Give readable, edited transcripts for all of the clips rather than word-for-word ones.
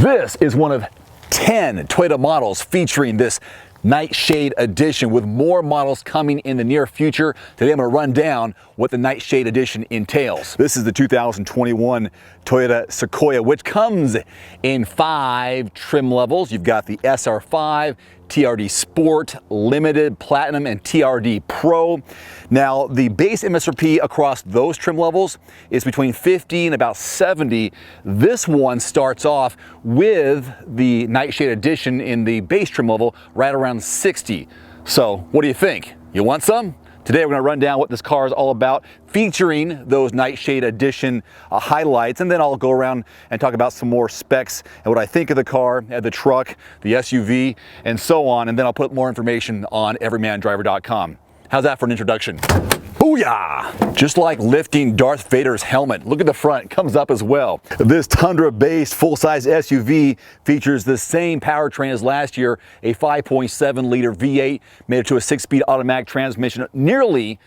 This is one of 10 Toyota models featuring this Nightshade Edition, with more models coming in the near future. Today I'm going to run down what the Nightshade Edition entails. This is the 2021 Toyota Sequoia, which comes in 5 trim levels. You've got the SR5, TRD Sport, Limited, Platinum, and TRD Pro. Now, the base MSRP across those trim levels is between 50 and about 70. This one starts off with the Nightshade Edition in the base trim level right around 60. So what do you think? You want some? Today we're going to run down what this car is all about, featuring those Nightshade Edition highlights, and then I'll go around and talk about some more specs and what I think of the car, the truck, the SUV, and so on, and then I'll put more information on everymandriver.com. How's that for an introduction? Booyah! Just like lifting Darth Vader's helmet, look at the front, it comes up as well. This Tundra-based full-size SUV features the same powertrain as last year, a 5.7 liter V8 made to a 6-speed automatic transmission, nearly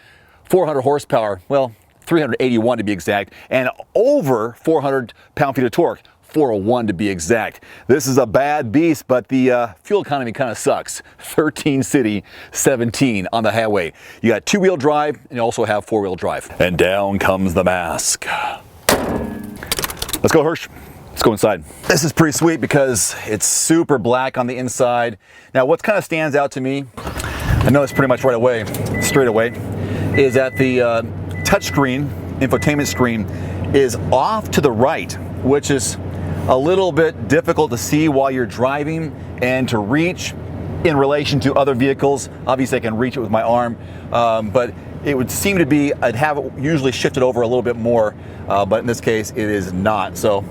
400 horsepower, well, 381 to be exact, and over 400 pound-feet of torque. 401 to be exact. This is a bad beast, but the fuel economy kind of sucks. 13 city, 17 on the highway. You got 2-wheel drive, and you also have 4-wheel drive. And down comes the mask. Let's go, Hirsch. Let's go inside. This is pretty sweet because it's super black on the inside. Now, what kind of stands out to me, I know it's pretty much right away, straight away, is that the touchscreen, infotainment screen, is off to the right, which is a little bit difficult to see while you're driving and to reach in relation to other vehicles. Obviously I can reach it with my arm, but it would seem to be, I'd have it usually shifted over a little bit more, but in this case it is not. So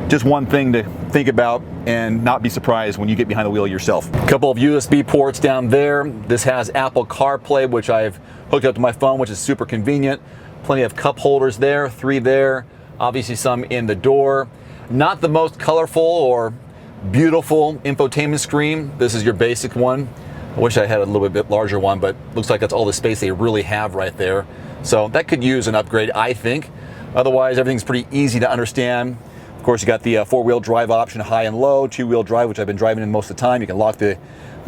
just one thing to think about and not be surprised when you get behind the wheel yourself. A couple of USB ports down there. This has Apple CarPlay, which I've hooked up to my phone, which is super convenient. Plenty of cup holders there, 3 there, obviously some in the door. Not the most colorful or beautiful infotainment screen. This is your basic one. I wish I had a little bit larger one, but looks like that's all the space they really have right there. So that could use an upgrade, I think. Otherwise, everything's pretty easy to understand. Of course, you got the 4-wheel drive option, high and low, 2-wheel drive, which I've been driving in most of the time. You can lock the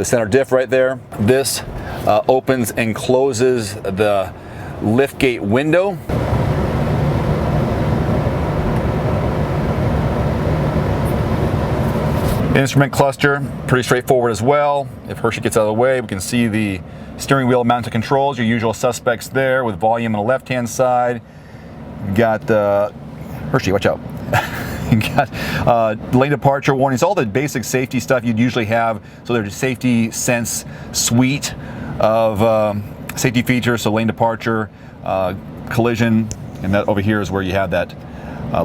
center diff right there. This opens and closes the liftgate window. Instrument cluster, pretty straightforward as well. If Hershey gets out of the way, we can see the steering wheel mounted controls, your usual suspects there with volume on the left-hand side. You got Hershey, watch out. You got lane departure warnings, all the basic safety stuff you'd usually have. So there's a safety sense suite of safety features, so lane departure, collision, and that over here is where you have that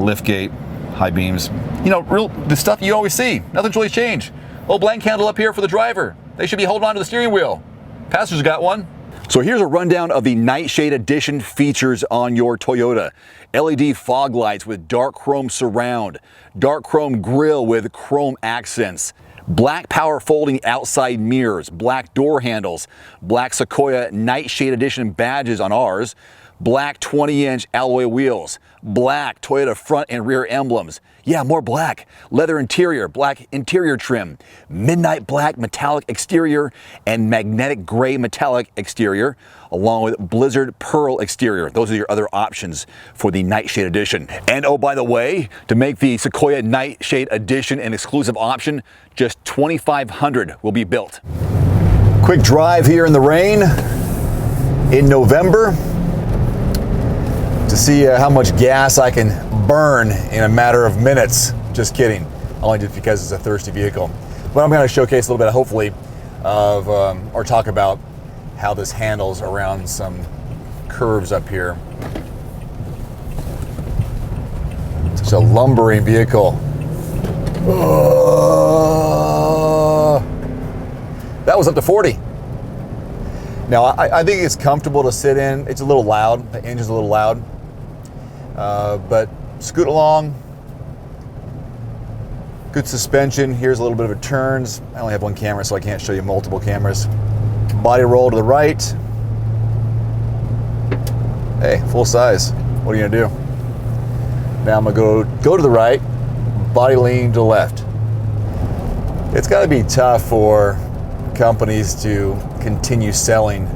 lift gate, high beams. You know, the stuff you always see. Nothing's really changed. Little blank handle up here for the driver. They should be holding on to the steering wheel. Passengers got one. So here's a rundown of the Nightshade Edition features on your Toyota. LED fog lights with dark chrome surround, dark chrome grille with chrome accents, black power folding outside mirrors, black door handles, black Sequoia Nightshade Edition badges on ours, black 20-inch alloy wheels, black Toyota front and rear emblems. Yeah, more black. Leather interior, black interior trim, midnight black metallic exterior, and magnetic gray metallic exterior, along with blizzard pearl exterior. Those are your other options for the Nightshade Edition. And oh, by the way, to make the Sequoia Nightshade Edition an exclusive option, just 2,500 will be built. Quick drive here in the rain in November to see how much gas I can burn in a matter of minutes. Just kidding, only just because it's a thirsty vehicle. But I'm going to showcase a little bit, hopefully, of or talk about how this handles around some curves up here. Such a lumbering vehicle. That was up to 40. Now, I think it's comfortable to sit in. It's a little loud. The engine's a little loud. But scoot along. Good suspension. Here's a little bit of a turns. I only have one camera, so I can't show you multiple cameras. Body roll to the right. Hey, full size. What are you gonna do? Now I'm gonna go to the right, body lean to the left. It's got to be tough for companies to continue selling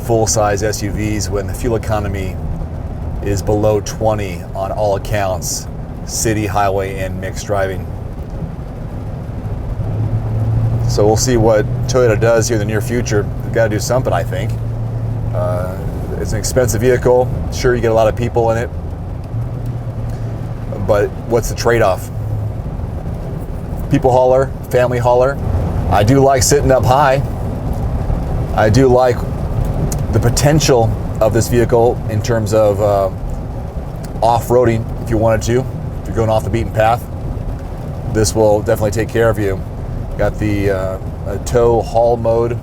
full-size SUVs when the fuel economy is below 20 on all accounts, city, highway, and mixed driving. So we'll see what Toyota does here in the near future. They've got to do something, I think. It's an expensive vehicle. Sure, you get a lot of people in it, but what's the trade-off? People hauler, family hauler. I do like sitting up high. I do like the potential of this vehicle in terms of off-roading if you wanted to. If you're going off the beaten path, this will definitely take care of you. Got the tow haul mode,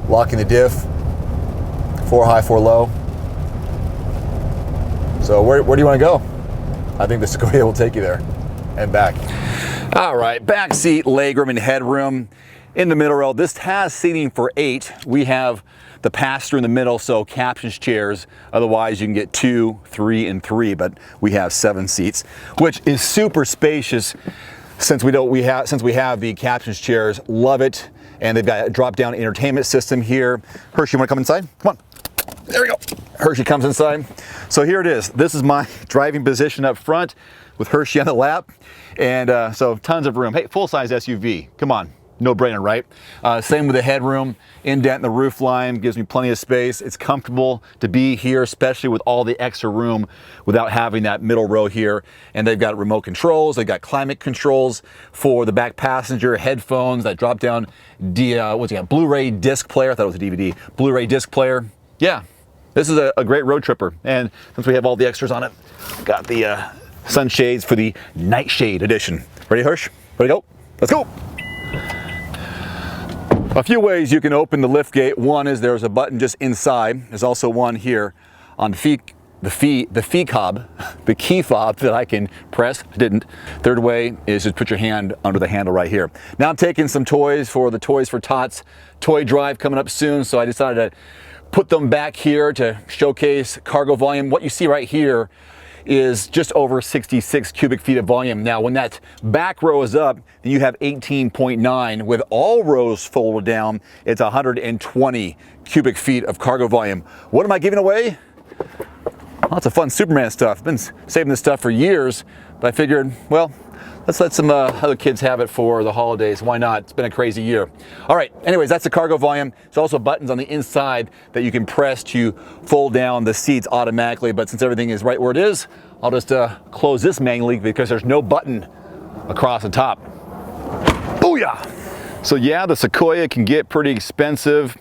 locking the diff, 4 high, 4 low. So where do you want to go? I think the Sequoia will take you there and back. All right, back seat, legroom, and headroom. In the middle row, this has seating for 8. We have the passenger in the middle, so captain's chairs. Otherwise, you can get 2, 3, and 3, but we have 7 seats, which is super spacious since we have the captain's chairs. Love it. And they've got a drop-down entertainment system here. Hershey, you want to come inside? Come on. There we go. Hershey comes inside. So here it is. This is my driving position up front with Hershey on the lap. And so tons of room. Hey, full-size SUV. Come on. No brainer, right? Same with the headroom, indent in the roof line, gives me plenty of space. It's comfortable to be here, especially with all the extra room without having that middle row here. And they've got remote controls, they've got climate controls for the back passenger, headphones, that drop down Blu-ray disc player. I thought it was a DVD. Blu-ray disc player. Yeah, this is a great road tripper. And since we have all the extras on it, got the sunshades for the NightShade edition. Ready, Hirsch? Ready to go? Let's go! A few ways you can open the lift gate. One is there's a button just inside. There's also one here on the key fob that I can press. I didn't. Third way is just put your hand under the handle right here. Now I'm taking some toys for the Toys for Tots toy drive coming up soon, so I decided to put them back here to showcase cargo volume. What you see right here is just over 66 cubic feet of volume. Now, when that back row is up, then you have 18.9. With all rows folded down, it's 120 cubic feet of cargo volume. What am I giving away? Lots of fun Superman stuff. I've been saving this stuff for years, but I figured, well, let's let some other kids have it for the holidays. Why not? It's been a crazy year. All right, anyways, that's the cargo volume. There's also buttons on the inside that you can press to fold down the seats automatically, but since everything is right where it is, I'll just close this manually because there's no button across the top. Booyah! So yeah, the Sequoia can get pretty expensive.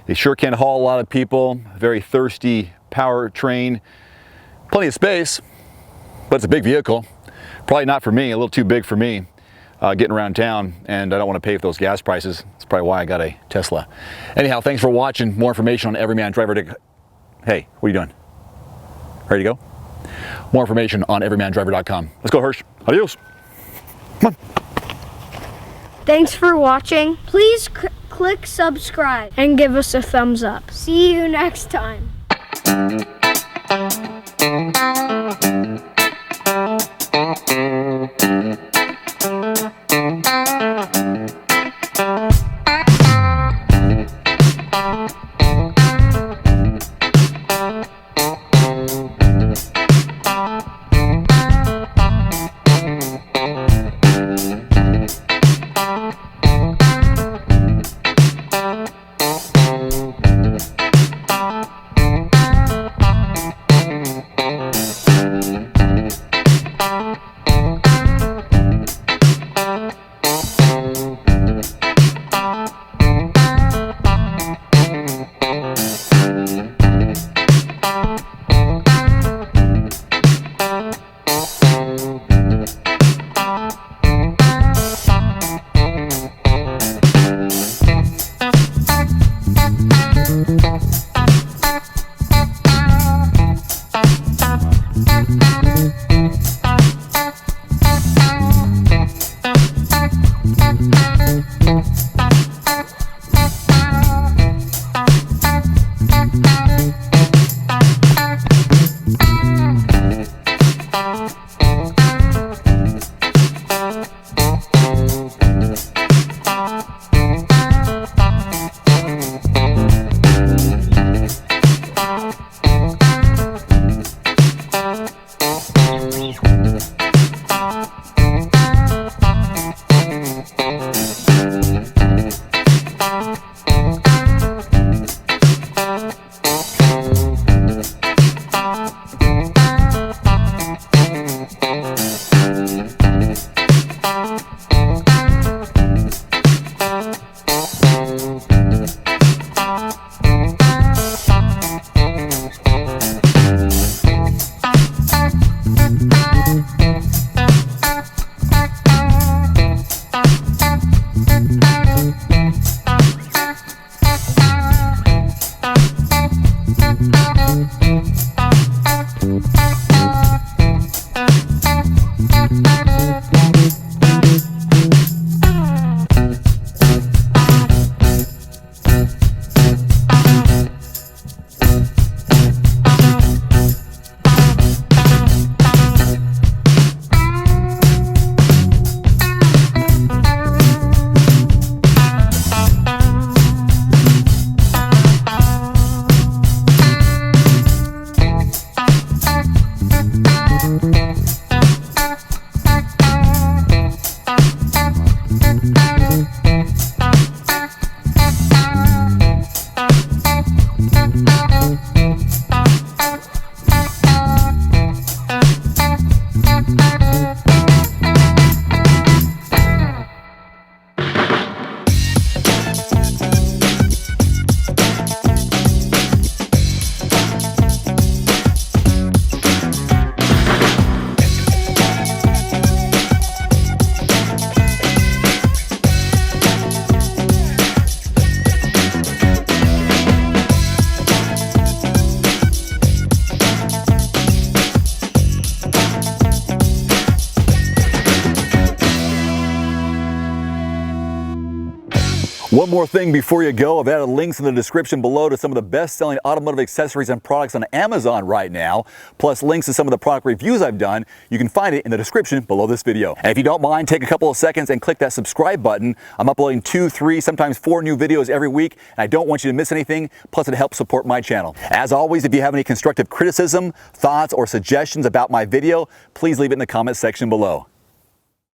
It sure can haul a lot of people. Very thirsty powertrain. Plenty of space, but it's a big vehicle. Probably not for me, a little too big for me getting around town, and I don't want to pay for those gas prices. That's probably why I got a Tesla. Anyhow, thanks for watching. More information on Everyman Driver. Hey, what are you doing? Ready to go? More information on everymandriver.com. Let's go, Hirsch. Adios. Come on. Thanks for watching. Please click subscribe and give us a thumbs up. See you next time. One more thing before you go, I've added links in the description below to some of the best-selling automotive accessories and products on Amazon right now, plus links to some of the product reviews I've done. You can find it in the description below this video. And if you don't mind, take a couple of seconds and click that subscribe button. I'm uploading 2, 3, sometimes 4 new videos every week, and I don't want you to miss anything, plus it helps support my channel. As always, if you have any constructive criticism, thoughts, or suggestions about my video, please leave it in the comment section below.